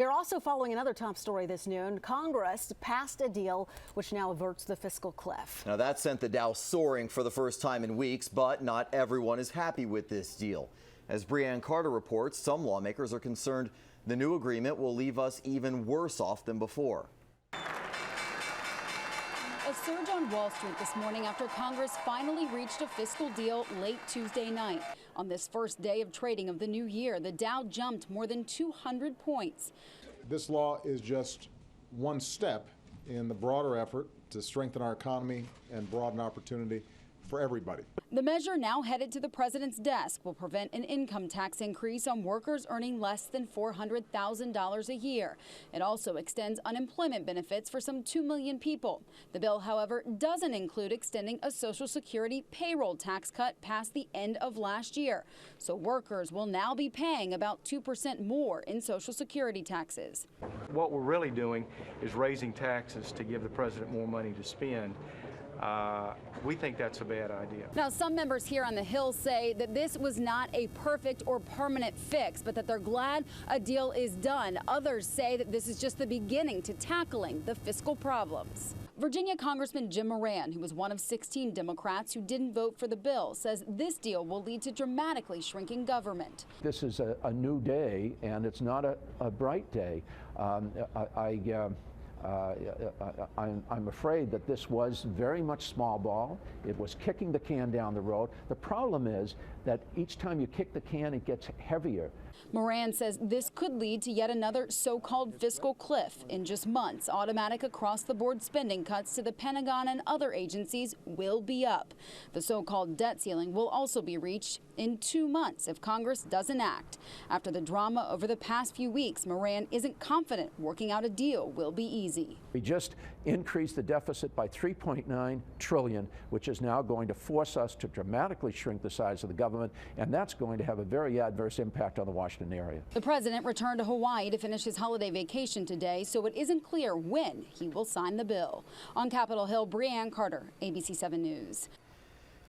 We're also following another top story this noon. Congress passed a deal which now averts the fiscal cliff. Now that sent the Dow soaring for the first time in weeks, but not everyone is happy with this deal. As Brianne Carter reports, some lawmakers are concerned the new agreement will leave us even worse off than before. A surge on Wall Street this morning after Congress finally reached a fiscal deal late Tuesday night. On this first day of trading of the new year, the Dow jumped more than 200 points. This law is just one step in the broader effort to strengthen our economy and broaden opportunity for everybody. The measure, now headed to the president's desk, will prevent an income tax increase on workers earning less than $400,000 a year. It also extends unemployment benefits for some 2 million people. The bill, however, doesn't include extending a Social Security payroll tax cut past the end of last year. So workers will now be paying about 2% more in Social Security taxes. What we're really doing is raising taxes to give the president more money to spend. We think that's a bad idea. Now, some members here on the Hill say that this was not a perfect or permanent fix, but that they're glad a deal is done. Others say that this is just the beginning to tackling the fiscal problems. Virginia Congressman Jim Moran, who was one of 16 Democrats who didn't vote for the bill, says this deal will lead to dramatically shrinking government. This is a new day, and it's not a bright day. I'm afraid that this was very much small ball. It was kicking the can down the road. The problem is that each time you kick the can, it gets heavier. Moran says this could lead to yet another so-called fiscal cliff. In just months, automatic across-the-board spending cuts to the Pentagon and other agencies will be up. The so-called debt ceiling will also be reached in 2 months if Congress doesn't act. After the drama over the past few weeks, Moran isn't confident working out a deal will be easy. We just increased the deficit by $3.9 trillion, which is now going to force us to dramatically shrink the size of the government, and that's going to have a very adverse impact on the Washington area. The president returned to Hawaii to finish his holiday vacation today, so it isn't clear when he will sign the bill. On Capitol Hill, Brianne Carter, ABC 7 News.